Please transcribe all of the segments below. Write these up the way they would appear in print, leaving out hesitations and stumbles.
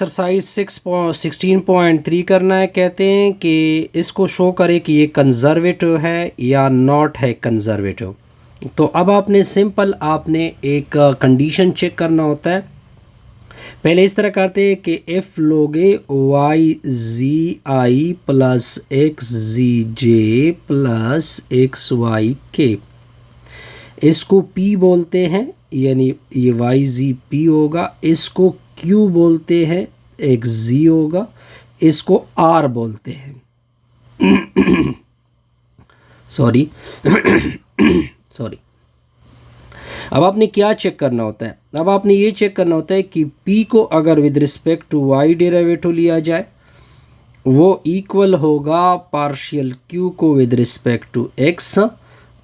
Exercise 16.3 करना है। कहते हैं कि इसको शो करे कि ये कंजर्वेटिव है या नॉट है कंजर्वेटिव। तो अब आपने सिंपल एक कंडीशन चेक करना होता है। पहले इस तरह करते हैं कि इफ़ लोगे वाई जी आई प्लस एक्स जी जे प्लस एक्स वाई के, इसको P बोलते हैं, यानी ये वाई जी पी होगा। इसको Q बोलते हैं, एक Z होगा। इसको R बोलते हैं। Sorry sorry. अब आपने क्या चेक करना होता है? अब आपने ये चेक करना होता है कि P को अगर with respect to Y derivative लिया जाए वो इक्वल होगा पार्शियल Q को विद रिस्पेक्ट टू X,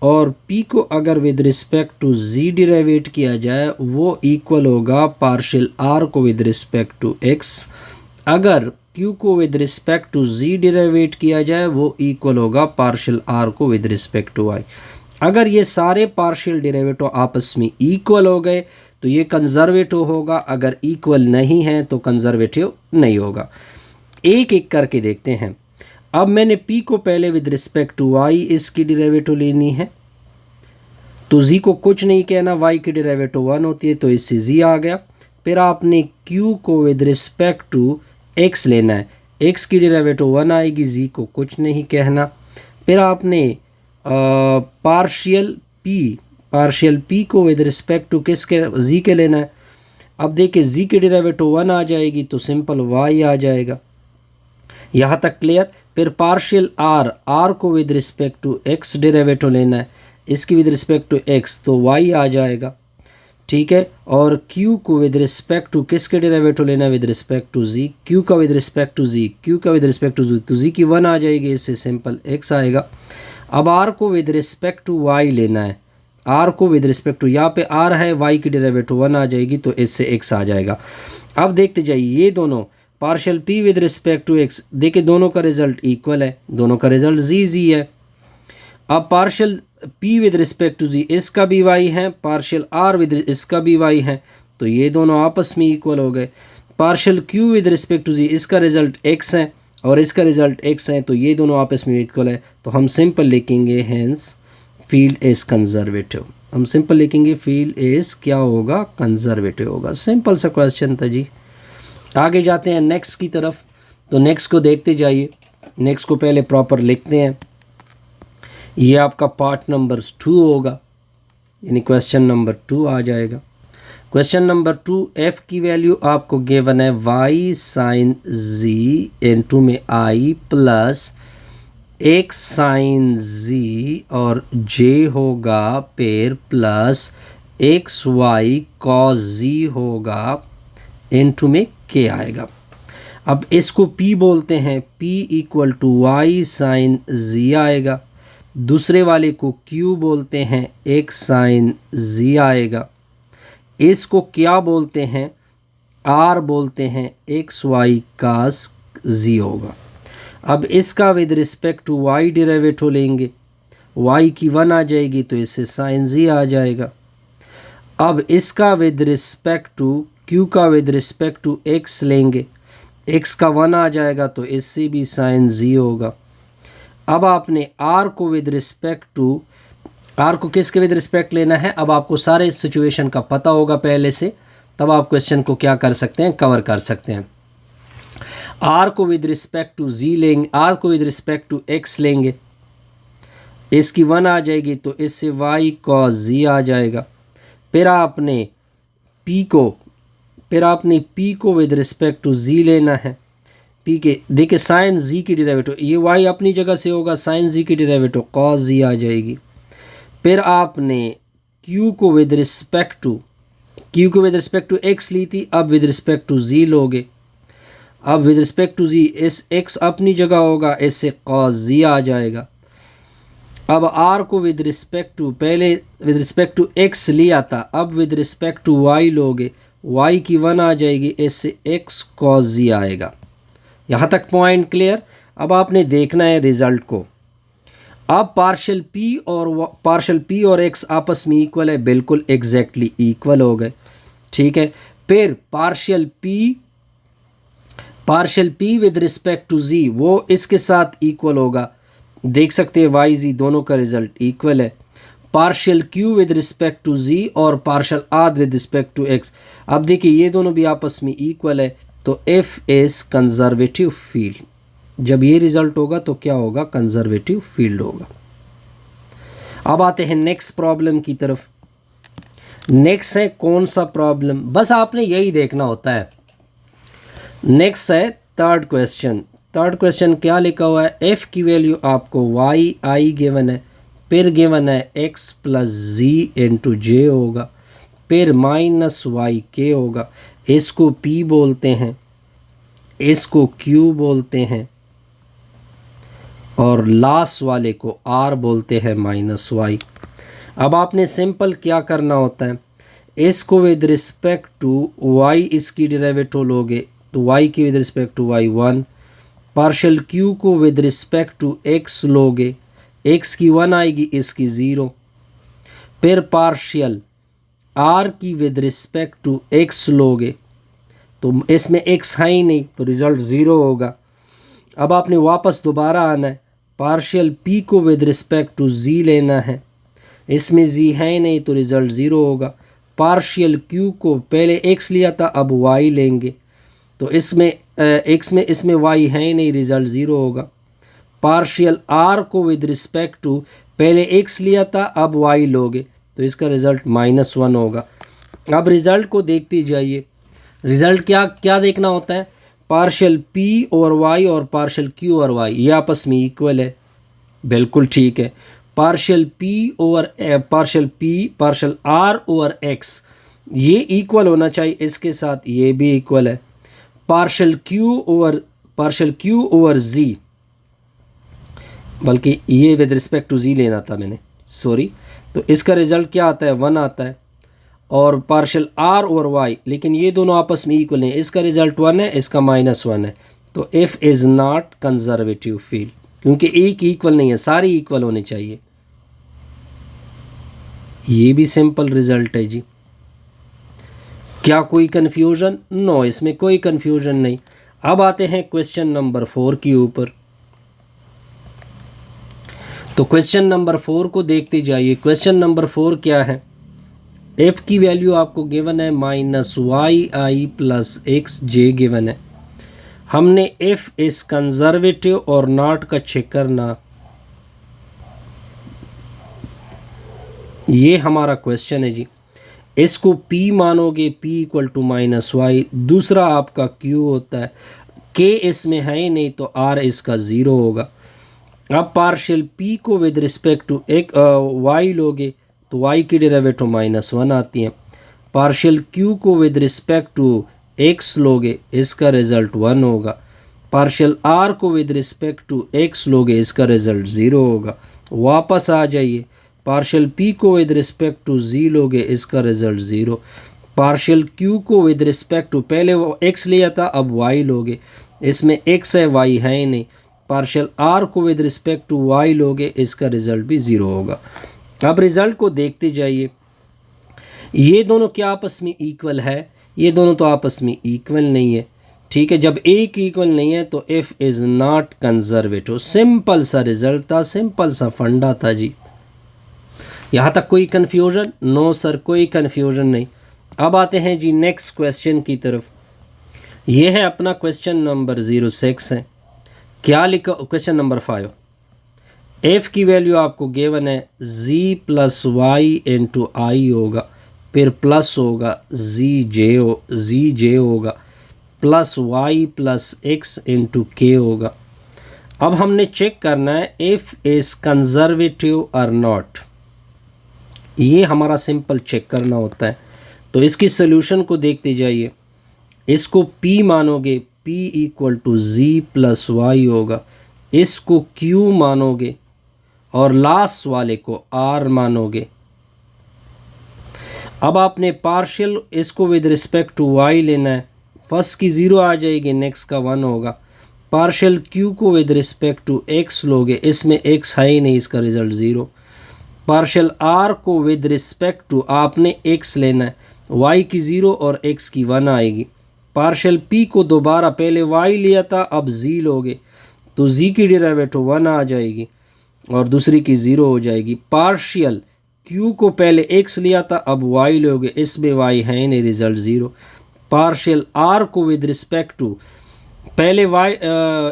और P को अगर with respect to Z derivate किया जाए वो इक्वल होगा पार्शियल R को विद रिस्पेक्ट टू X। अगर Q को with respect to Z derivate किया जाए वो इक्वल होगा पार्शियल R को विद रिस्पेक्ट टू Y। अगर ये सारे पार्शियल डेरिवेटिव आपस में इक्वल हो गए तो ये कंजर्वेटिव होगा, अगर इक्वल नहीं है तो कंजर्वेटिव नहीं होगा। एक एक करके देखते हैं। अब मैंने P को पहले विद रिस्पेक्ट टू Y इसकी डेरिवेटिव लेनी है, तो Z को कुछ नहीं कहना, Y की डेरिवेटिव 1 होती है तो इससे Z आ गया। फिर आपने Q को विद रिस्पेक्ट टू X लेना है, X की डेरिवेटिव 1 आएगी, Z को कुछ नहीं कहना। फिर आपने पार्शियल P को विद रिस्पेक्ट टू किसके, Z के लेना है। अब देखिए Z की डेरिवेटिव 1 आ जाएगी तो सिंपल Y आ जाएगा। यहाँ तक क्लियर? फिर पार्शियल R को with respect to X derivative लेना है, इसकी विद रिस्पेक्ट टू X तो Y आ जाएगा, ठीक है। और Q को विद रिस्पेक्ट टू किसके डेरिवेटिव लेना है, with respect to Z, Q का with respect to Z, Q का विद रिस्पेक्ट टू Z, तो Z की 1 आ जाएगी, इससे सिंपल X आएगा। अब R को विद रिस्पेक्ट टू Y लेना है, R को विद रिस्पेक्ट टू, यहाँ पे R है, Y की डेरिवेटिव 1 आ जाएगी तो इससे X आ जाएगा। अब देखते जाइए ये दोनों partial P with respect to X, देखिए दोनों का रिजल्ट इक्वल है, दोनों का रिजल्ट Z है। अब partial P with respect to Z इसका भी Y है, पार्शियल R विद इसका भी Y है, तो ये दोनों आपस में इक्वल हो गए। Partial Q with respect to Z इसका रिजल्ट X है और इसका रिजल्ट X है, तो ये दोनों आपस में इक्वल है, तो हम सिंपल लिखेंगे हेंस फील्ड इज कंजर्वेटिव। हम सिंपल लिखेंगे फील्ड इज क्या होगा, कंजर्वेटिव होगा। सिंपल सा क्वेश्चन था जी। आगे जाते हैं नेक्स्ट की तरफ, तो नेक्स्ट को देखते जाइए। नेक्स्ट को पहले प्रॉपर लिखते हैं। ये आपका पार्ट नंबर 2 होगा, यानी क्वेश्चन नंबर 2 आ जाएगा। क्वेश्चन नंबर 2, f की वैल्यू आपको गिवन है y साइन z इनटू में i plus x sine z और j होगा फिर plus X Y cos z होगा इनटू में k आएगा। अब इसको p बोलते हैं, p equal to y sine z आएगा। दूसरे वाले को q बोलते हैं, x साइन z आएगा। इसको क्या बोलते हैं, r बोलते हैं, एक्स वाई कास z होगा। अब इसका with respect to y derivative लेंगे, y की 1 आ जाएगी तो इससे साइन z आ जाएगा। अब इसका विद रिस्पेक्ट टू q का विद रिस्पेक्ट टू x लेंगे, x का 1 आ जाएगा तो इससे भी साइन z होगा। अब आपने r को विद रिस्पेक्ट टू, r को किसके विद रिस्पेक्ट लेना है, अब आपको सारे सिचुएशन का पता होगा पहले से, तब आप क्वेश्चन को क्या कर सकते हैं, कवर कर सकते हैं। r को विद रिस्पेक्ट टू z लेंगे, r को विद रिस्पेक्ट टू x लेंगे, इसकी 1 आ जाएगी तो इससे y cos z आ जाएगा। फिर आपने p को विद रिस्पेक्ट टू z लेना है, p के देखिए साइन z की डेरिवेटिव, ये y अपनी जगह से होगा, साइन z की डेरिवेटिव cos z आ जाएगी। फिर आपने q को विद रिस्पेक्ट टू x ली थी, अब विद रिस्पेक्ट टू z लोगे। अब विद रिस्पेक्ट टू z इस x अपनी जगह होगा, इससे cos z आ जाएगा। अब r को विद रिस्पेक्ट टू, पहले विद रिस्पेक्ट टू x लिया था, अब विद रिस्पेक्ट टू y लोगे, y की 1 आ जाएगी, इससे x cos z आएगा। यहाँ तक पॉइंट क्लियर? अब आपने देखना है रिजल्ट को। अब पार्शियल p और x आपस में इक्वल है, बिल्कुल एग्जैक्टली इक्वल हो गए, ठीक है। फिर partial p partial P with respect to z वो इसके साथ इक्वल होगा, देख सकते हैं वाई जी दोनों का रिजल्ट इक्वल है। Partial Q with respect to z और partial R with respect to x, अब देखिए ये दोनों भी आपस में इक्वल है, तो एफ इज कंजर्वेटिव फील्ड। जब ये रिजल्ट होगा तो क्या होगा, कंजर्वेटिव फील्ड होगा। अब आते हैं नेक्स्ट प्रॉब्लम की तरफ। नेक्स्ट है कौन सा प्रॉब्लम, बस आपने यही देखना होता है। नेक्स्ट है थर्ड क्वेश्चन। थर्ड क्वेश्चन क्या लिखा हुआ है, एफ की वैल्यू आपको वाई आई गिवन है, फिर गिवन है एक्स प्लस जी इंटू जे होगा, फिर माइनस वाई के होगा। इसको पी बोलते हैं, इसको क्यू बोलते हैं, और लास्ट वाले को आर बोलते हैं माइनस वाई। अब आपने सिंपल क्या करना होता है, इसको विद रिस्पेक्ट टू वाई इसकी डेरिवेटिव लोगे तो वाई की with respect to Y 1, partial Q को विद रिस्पेक्ट टू एक्स लोगे, एक्स की 1 आएगी, इसकी 0, फिर पार्शियल आर की विद रिस्पेक्ट टू एक्स लोगे तो इसमें एक्स है ही नहीं तो रिज़ल्ट 0 होगा। अब आपने वापस दोबारा आना है, पार्शियल पी को विद रिस्पेक्ट टू जी लेना है, इसमें जी है ही नहीं तो रिज़ल्ट 0 होगा। पार्शियल क्यू को पहले एक्स लिया था अब वाई लेंगे तो इसमें एक्स में इसमें वाई है ही नहीं, रिज़ल्ट 0 होगा। पार्शियल आर को विद रिस्पेक्ट टू पहले एक्स लिया था अब वाई लोगे तो इसका रिज़ल्ट -1 होगा। अब रिज़ल्ट को देखते जाइए, रिज़ल्ट क्या क्या देखना होता है, पार्शियल पी ओवर वाई और पार्शियल क्यू ओवर वाई ये आपस में इक्वल है, बिल्कुल ठीक है। Partial P over partial R over X ये इक्वल होना चाहिए, इसके साथ ये भी इक्वल है। पार्शियल क्यू ओवर जी, बल्कि ये विद रिस्पेक्ट टू जी लेना था मैंने, सॉरी, तो इसका रिज़ल्ट क्या आता है 1 आता है। और पार्शियल आर ओवर वाई, लेकिन ये दोनों आपस में इक्वल हैं, इसका रिज़ल्ट 1 है, इसका -1 है, तो F is not conservative field, क्योंकि एक इक्वल नहीं है, सारी इक्वल होने चाहिए। ये भी सिंपल रिज़ल्ट है जी। क्या कोई कन्फ्यूज़न? नो, इसमें कोई कन्फ्यूज़न नहीं। अब आते हैं क्वेश्चन नंबर 4 के ऊपर। तो क्वेश्चन नंबर 4 को देखते जाइए। क्वेश्चन नंबर 4 क्या है, एफ की वैल्यू आपको गिवन है -yi प्लस एक्स जे गिवन है। हमने एफ इस कंजर्वेटिव और नॉट का चेक करना, ये हमारा क्वेश्चन है जी। इसको p मानोगे, p इक्वल टू -y, दूसरा आपका q होता है, k इसमें है ही नहीं तो r इसका 0 होगा। अब पार्शियल p को विद रिस्पेक्ट टू एक y लोगे तो y की डेरिवेटिव -1 आती है। पार्शियल q को विद रिस्पेक्ट टू x लोगे, इसका रिज़ल्ट 1 होगा। पार्शियल r को विद रिस्पेक्ट टू x लोगे, इसका रिज़ल्ट 0 होगा। वापस आ जाइए, पार्शियल p को विद रिस्पेक्ट टू z लोगे, इसका रिज़ल्ट 0। पार्शियल q को विद रिस्पेक्ट टू पहले वो x लिया था अब y लोगे, इसमें x है y है ही नहीं। पार्शियल r को विद रिस्पेक्ट टू y लोगे, इसका रिज़ल्ट भी 0 होगा। अब रिज़ल्ट को देखते जाइए, ये दोनों क्या आपस में इक्वल है? ये दोनों तो आपस में इक्वल नहीं है, ठीक है। जब एक इक्वल नहीं है तो F is not conservative. Simple सा रिज़ल्ट था, सिंपल सा फंडा था जी। यहाँ तक कोई कन्फ्यूज़न? नो सर, कोई कन्फ्यूज़न नहीं। अब आते हैं जी नेक्स्ट क्वेश्चन की तरफ। ये है अपना क्वेश्चन नंबर 06 है। क्या लिखा? Question number 5। एफ की वैल्यू आपको गिवन है z plus Y into I होगा, फिर प्लस होगा जी जे होगा, plus Y plus X into K होगा। अब हमने चेक करना है इफ़ इज़ कंजर्वेटिव और नॉट, ये हमारा सिंपल चेक करना होता है। तो इसकी सोल्यूशन को देखते जाइए। इसको p मानोगे, p equal to z plus Y होगा, इसको q मानोगे और लास्ट वाले को r मानोगे। अब आपने पार्शियल इसको विद रिस्पेक्ट टू y लेना है, फर्स्ट की 0 आ जाएगी, नेक्स्ट का 1 होगा। पार्शियल q को विद रिस्पेक्ट टू x लोगे, इसमें x है ही नहीं, इसका रिज़ल्ट 0। पार्शियल r को विद रिस्पेक्ट टू आपने x लेना है, y की 0 और x की 1 आएगी। पार्शियल पी को दोबारा पहले वाई लिया था, अब जी लोगे तो जी की डेरिवेटिव 1 आ जाएगी और दूसरी की 0 हो जाएगी। पार्शियल क्यू को पहले एक्स लिया था, अब वाई लोगे, इसमें वाई है नहीं, रिजल्ट 0। पार्शियल आर को विद रिस्पेक्ट टू पहले वाई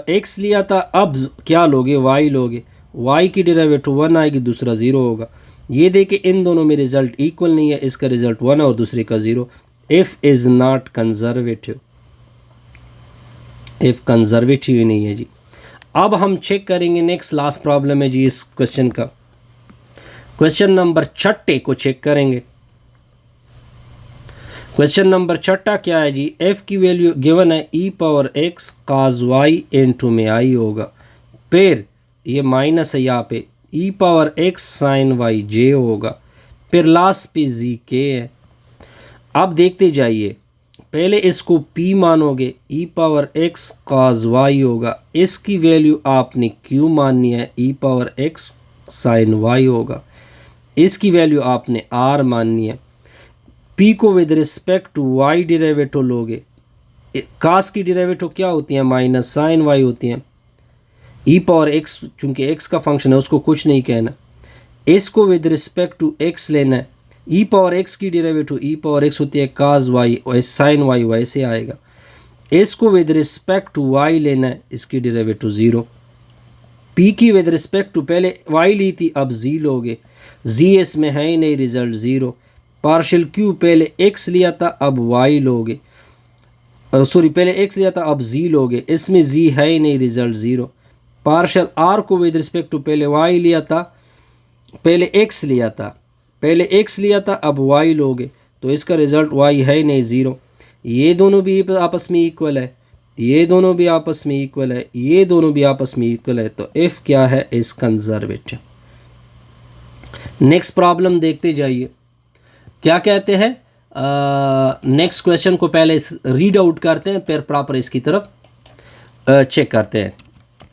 एक्स लिया था, अब क्या लोगे, वाई लोगे, वाई की डेरिवेटिव 1 आएगी, दूसरा 0 होगा। ये देखे इन दोनों में रिजल्ट इक्वल नहीं है, इसका रिजल्ट 1 और दूसरे का 0। If is not conservative, if conservative ही नहीं है जी। अब हम चेक करेंगे नेक्स्ट लास्ट प्रॉब्लम है जी इस क्वेश्चन का। क्वेश्चन नंबर 6 को चेक करेंगे। क्वेश्चन नंबर 6 क्या है जी, एफ की वैल्यू गिवन है E power X cos Y into में आई होगा, फिर ये माइनस है यहाँ पे ई पावर एक्स साइन वाई जे होगा, फिर लास्ट पे जी के है। अब देखते जाइए, पहले इसको p मानोगे, E power X cos Y होगा, इसकी वैल्यू आपने q माननी है, E power X sine Y होगा, इसकी वैल्यू आपने r माननी है। p को with respect to y derivative लोगे, कास की डेरिवेटिव क्या होती है, माइनस साइन वाई होती हैं। ई पावर एक्स चूँकि x का फंक्शन है उसको कुछ नहीं कहना, इसको विद रिस्पेक्ट टू x लेना है। ई पावर एक्स की डेरिवेटिव ई पावर एक्स होती है काज वाई और साइन वाई वैसे आएगा, इसको विद रिस्पेक्ट टू वाई लेना है, इसकी डेरिवेटिव 0। पी की विद रिस्पेक्ट टू पहले वाई ली थी, अब जी लोगे, जी इसमें है ही नहीं, रिजल्ट 0। पार्शियल क्यू पहले एक्स लिया था, अब वाई लोगे, सॉरी पहले एक्स लिया था अब जी लोगे, इसमें जी है ही नहीं, रिजल्ट 0। पार्शियल आर को विद रिस्पेक्ट टू पहले वाई लिया था, पहले एक्स लिया था, पहले एक्स लिया था, अब वाई लोगे तो इसका रिज़ल्ट वाई है नहीं, 0। ये दोनों भी आपस में इक्वल है, ये दोनों भी आपस में इक्वल है, ये दोनों भी आपस में इक्वल है, तो एफ क्या है, इस कंजर्वेटिव। नेक्स्ट प्रॉब्लम देखते जाइए क्या कहते हैं। नेक्स्ट क्वेश्चन को पहले रीड आउट करते हैं, फिर प्रॉपर इसकी तरफ चेक करते हैं।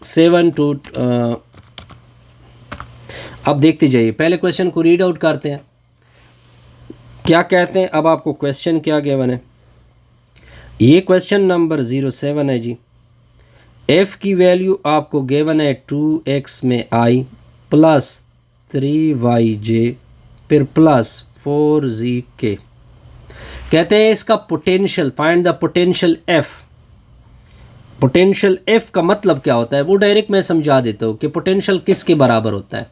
7 to अब देखते जाइए, पहले क्वेश्चन को रीड आउट करते हैं, क्या कहते हैं। अब आपको क्वेश्चन क्या गिवन है, ये क्वेश्चन नंबर 07 है जी। एफ की वैल्यू आपको गिवन है 2x में आई प्लस 3yj फिर प्लस 4zk। कहते हैं इसका potential, find the potential F. Potential F का मतलब क्या होता है वो डायरेक्ट मैं समझा देता हूँ कि पोटेंशियल किसके बराबर होता है।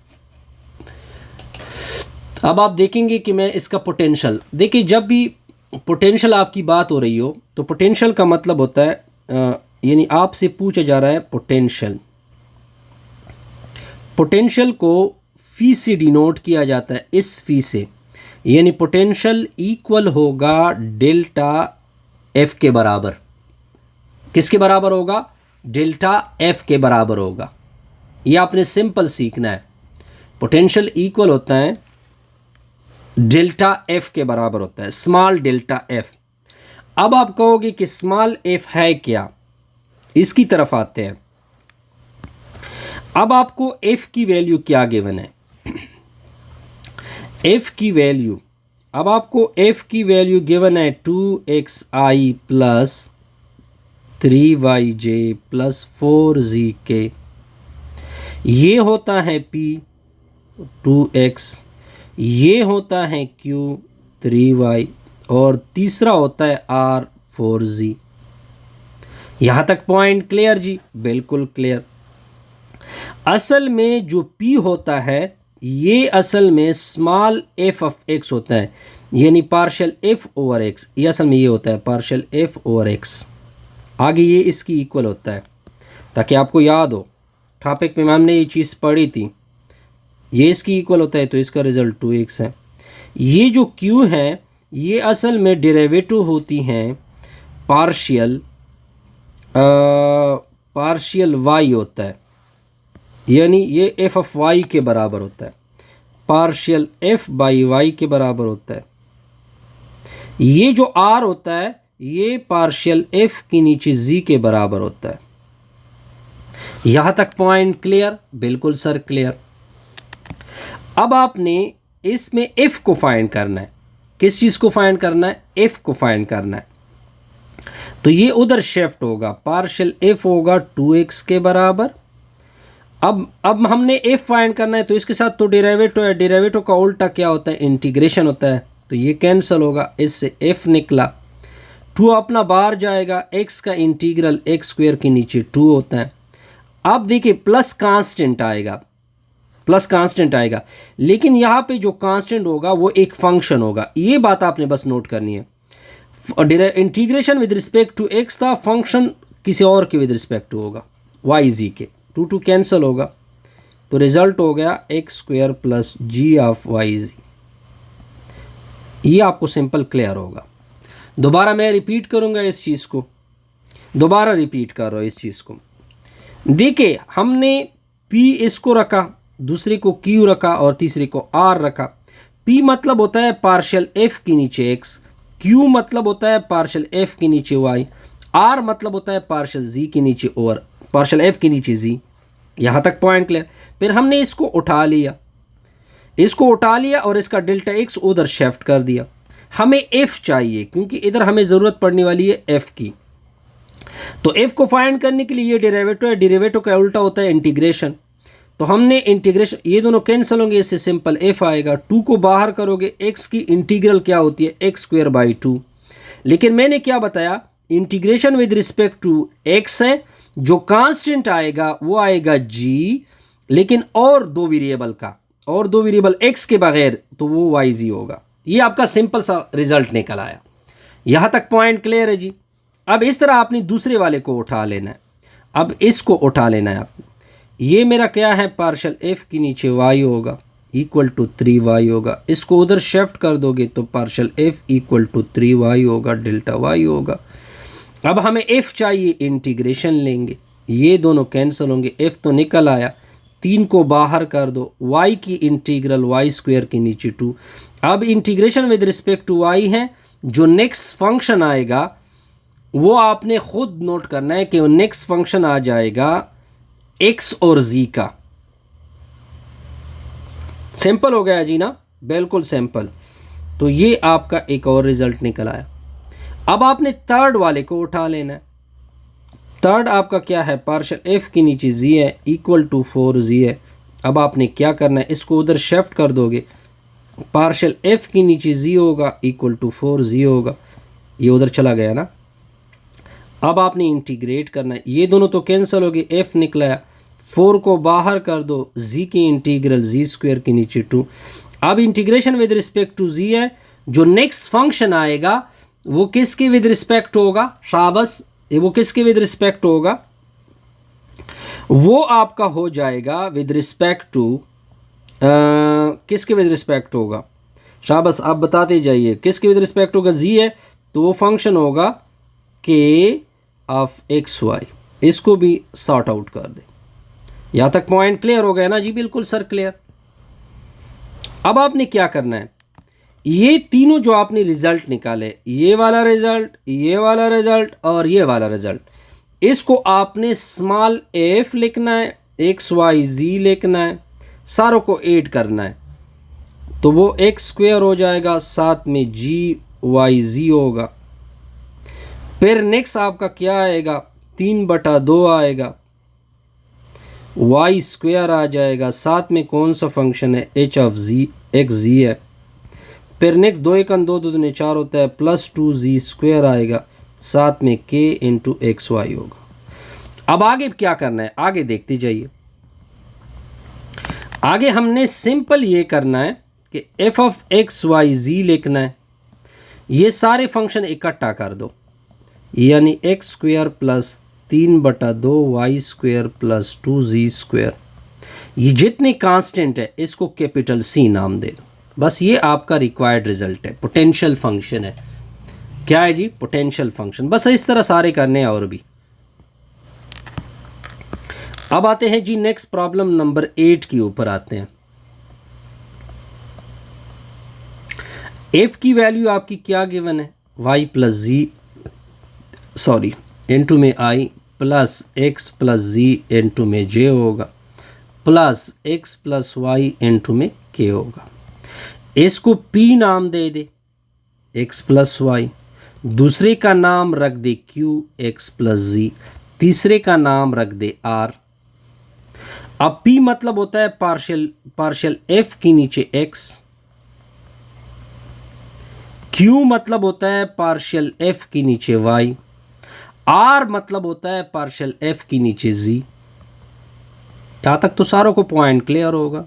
अब आप देखेंगे कि मैं इसका पोटेंशियल, देखिए जब भी पोटेंशियल आपकी बात हो रही हो तो पोटेंशियल का मतलब होता है यानी आपसे पूछा जा रहा है पोटेंशियल, पोटेंशियल को फी से डिनोट किया जाता है, इस फी से, यानी पोटेंशियल इक्वल होगा डेल्टा एफ के बराबर। किसके बराबर होगा, डेल्टा एफ के बराबर होगा। ये आपने सिंपल सीखना है, पोटेंशियल इक्वल होता है डेल्टा एफ के बराबर होता है, स्मॉल डेल्टा एफ। अब आप कहोगे कि स्मॉल एफ है क्या, इसकी तरफ आते हैं। अब आपको एफ की वैल्यू क्या गिवन है, एफ की वैल्यू, अब आपको एफ की वैल्यू गिवन है 2xi plus 3yj plus 4zk। ये होता है p 2x, ये होता है q 3y और तीसरा होता है r 4z। यहाँ तक पॉइंट क्लियर जी, बिल्कुल क्लियर। असल में जो p होता है ये असल में स्मॉल f ऑफ x होता है, यानी पार्शियल f ओवर x, ये असल में ये होता है पार्शियल f ओवर x। आगे ये इसकी इक्वल होता है, ताकि आपको याद हो टॉपिक में हमने ये चीज़ पढ़ी थी, ये इसकी इक्वल होता है तो इसका रिज़ल्ट 2x है। ये जो q है ये असल में डेरिवेटिव होती हैं पार्शियल y होता है, यानी ये f ऑफ y के बराबर होता है, पार्शियल f बाई y के बराबर होता है। ये जो r होता है ये पार्शियल f की नीचे z के बराबर होता है। यहाँ तक पॉइंट क्लियर, बिल्कुल सर क्लियर। अब आपने इसमें f को फाइंड करना है, किस चीज़ को फाइंड करना है, f को फाइंड करना है। तो ये उधर शिफ्ट होगा, पार्शियल एफ होगा 2x के बराबर। अब हमने एफ फाइंड करना है, तो इसके साथ तो डेरिवेटिव है, डेरिवेटिव का उल्टा क्या होता है, इंटीग्रेशन होता है, तो ये कैंसिल होगा, इससे एफ निकला। 2 अपना बाहर जाएगा, x का इंटीग्रल एक्स स्क्वायर के नीचे 2 होता है। अब देखिए प्लस कांस्टेंट आएगा, प्लस कांस्टेंट आएगा, लेकिन यहाँ पे जो कांस्टेंट होगा वो एक फंक्शन होगा, ये बात आपने बस नोट करनी है। Integration with respect to x था, फंक्शन किसी और के विद रिस्पेक्ट टू होगा, वाई जी के, 2 कैंसिल होगा, तो रिजल्ट हो गया x square plus g of y z. ये आपको सिंपल क्लियर होगा। दोबारा मैं रिपीट करूँगा इस चीज़ को, दोबारा रिपीट कर रहा हूँ इस चीज़ को। देखिए हमने P इसको रखा, दूसरे को Q रखा और तीसरे को R रखा। P मतलब होता है पार्शियल F के नीचे X, Q मतलब होता है पार्शियल F के नीचे Y, R मतलब होता है पार्शियल Z के नीचे ओवर, पार्शियल F के नीचे Z। यहाँ तक पॉइंट क्लियर। फिर हमने इसको उठा लिया, इसको उठा लिया और इसका डेल्टा X उधर शिफ्ट कर दिया। हमें F चाहिए क्योंकि इधर हमें ज़रूरत पड़ने वाली है F की। तो F को फाइंड करने के लिए ये डेरिवेटिव है, डेरिवेटिव का उल्टा होता है इंटीग्रेशन। तो हमने इंटीग्रेशन, ये दोनों कैंसिल होंगे, इससे सिंपल F आएगा। 2 को बाहर करोगे, x की इंटीग्रल क्या होती है, एक्स स्क्वायर बाई 2। लेकिन मैंने क्या बताया, integration with respect to x है, जो कांस्टेंट आएगा वो आएगा g, लेकिन और दो वेरिएबल का, और दो वेरिएबल x के बगैर, तो वो वाई जी होगा। ये आपका सिंपल सा रिजल्ट निकल आया। यहाँ तक पॉइंट क्लियर है जी। अब इस तरह आपने दूसरे वाले को उठा लेना है, अब इसको उठा लेना है आपने। ये मेरा क्या है, पार्शियल एफ के नीचे y होगा इक्वल टू 3y होगा, इसको उधर शिफ्ट कर दोगे तो partial F equal to 3y होगा, डेल्टा y होगा। अब हमें f चाहिए, इंटीग्रेशन लेंगे, ये दोनों कैंसिल होंगे, f तो निकल आया, 3 को बाहर कर दो, y की इंटीग्रल y स्क्वायर के नीचे 2। अब integration with respect to y है, जो नेक्स्ट फंक्शन आएगा वो आपने खुद नोट करना है कि नेक्स्ट फंक्शन आ जाएगा x और z का। सिंपल हो गया जी ना, बिल्कुल सिंपल। तो ये आपका एक और रिजल्ट निकल आया। अब आपने थर्ड वाले को उठा लेना है। थर्ड आपका क्या है, पार्शियल एफ के नीचे z है इक्वल टू 4z है। अब आपने क्या करना है, इसको उधर शिफ्ट कर दोगे, पार्शियल एफ के नीचे z होगा इक्वल टू 4z होगा, ये उधर चला गया ना। अब आपने इंटीग्रेट करना है, ये दोनों तो कैंसिल हो गए, f निकला है, 4 को बाहर कर दो, z की इंटीग्रल z स्क्वायर के नीचे 2। अब integration with respect to z है, जो नेक्स्ट फंक्शन आएगा वो किसके विद रिस्पेक्ट होगा, शाबाश, वो किसके विद रिस्पेक्ट होगा, वो आपका हो जाएगा विद रिस्पेक्ट टू, किसके विद रिस्पेक्ट होगा, शाबाश आप बताते जाइए, किसके विद रिस्पेक्ट होगा, z है तो वो फंक्शन होगा k ऑफ एक्स वाई। इसको भी सॉर्ट आउट कर दे। यहाँ तक पॉइंट क्लियर हो गया ना जी, बिल्कुल सर क्लियर। अब आपने क्या करना है, ये तीनों जो आपने रिजल्ट निकाले, ये वाला रिजल्ट, ये वाला रिजल्ट और ये वाला रिजल्ट, इसको आपने स्मॉल एफ लिखना है, एक्स वाई जी लिखना है, सारों को ऐड करना है, तो वो एक्स स्क्वायर हो जाएगा, साथ में जी वाई जी होगा। फिर नेक्स्ट आपका क्या आएगा, 3/2 आएगा, वाई स्क्वायर आ जाएगा, साथ में कौन सा फंक्शन है, एच ऑफ जी, एक्स जी है। फिर नेक्स्ट 2 1 2 2 2 4 होता है, प्लस 2z स्क्वायर आएगा, साथ में k इंटू एक्स वाई होगा। अब आगे क्या करना है, आगे देखते जाइए। आगे हमने सिंपल ये करना है कि f of X Y Z लिखना है, ये सारे फंक्शन इकट्ठा कर दो, यानी X square plus 3/2 Y square plus 2z square, ये जितने कांस्टेंट है इसको कैपिटल C नाम दे दो। बस ये आपका रिक्वायर्ड रिजल्ट है, पोटेंशियल फंक्शन है। क्या है जी, पोटेंशियल फंक्शन। बस इस तरह सारे करने हैं और भी। अब आते हैं जी नेक्स्ट प्रॉब्लम नंबर 8 के ऊपर आते हैं। f की वैल्यू आपकी क्या गिवन है, y plus Z, sorry into में i plus x plus Z into में j होगा, plus x plus Y into में k होगा। इसको p नाम दे दे, x प्लस वाई, दूसरे का नाम रख दे क्यू एक्स प्लस जी, तीसरे का नाम रख दे आर। अब पी मतलब होता है पार्शियल एफ के नीचे एक्स, क्यू मतलब होता है पार्शियल एफ के नीचे वाई, आर मतलब होता है पार्शियल एफ के नीचे जी। यहां तक तो सारों को पॉइंट क्लियर होगा।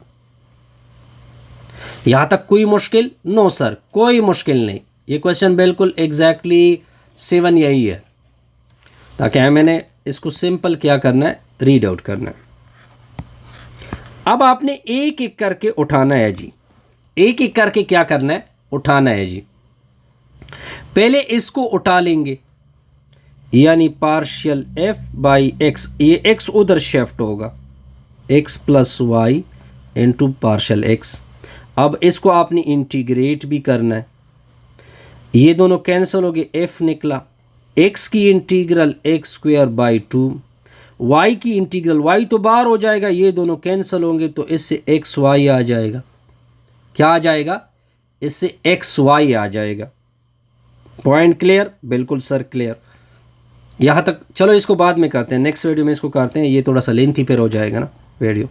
यहां तक कोई मुश्किल? नो सर, कोई मुश्किल नहीं। ये क्वेश्चन बिल्कुल एग्जैक्टली 7 यही है, ताकि मैंने इसको सिंपल क्या करना है, रीड आउट करना है। अब आपने एक एक करके उठाना है जी, एक एक करके क्या करना है, उठाना है जी। पहले इसको उठा लेंगे, यानी पार्शियल एफ बाई एक्स, ये एक्स उधर शिफ्ट होगा, X plus Y into partial X. अब इसको आपने इंटीग्रेट भी करना है, ये दोनों कैंसिल हो गए, एफ निकला, एक्स की integral X square by 2, Y की इंटीग्रल, वाई तो बाहर हो जाएगा, ये दोनों कैंसिल होंगे तो इससे एक्स वाई आ जाएगा। क्या आ जाएगा? इससे एक्स वाई आ जाएगा। Point clear? बिल्कुल सर क्लियर। यहाँ तक चलो, इसको बाद में करते हैं, नेक्स्ट वीडियो में इसको करते हैं, ये थोड़ा सा लेंथी फिर हो जाएगा ना वीडियो।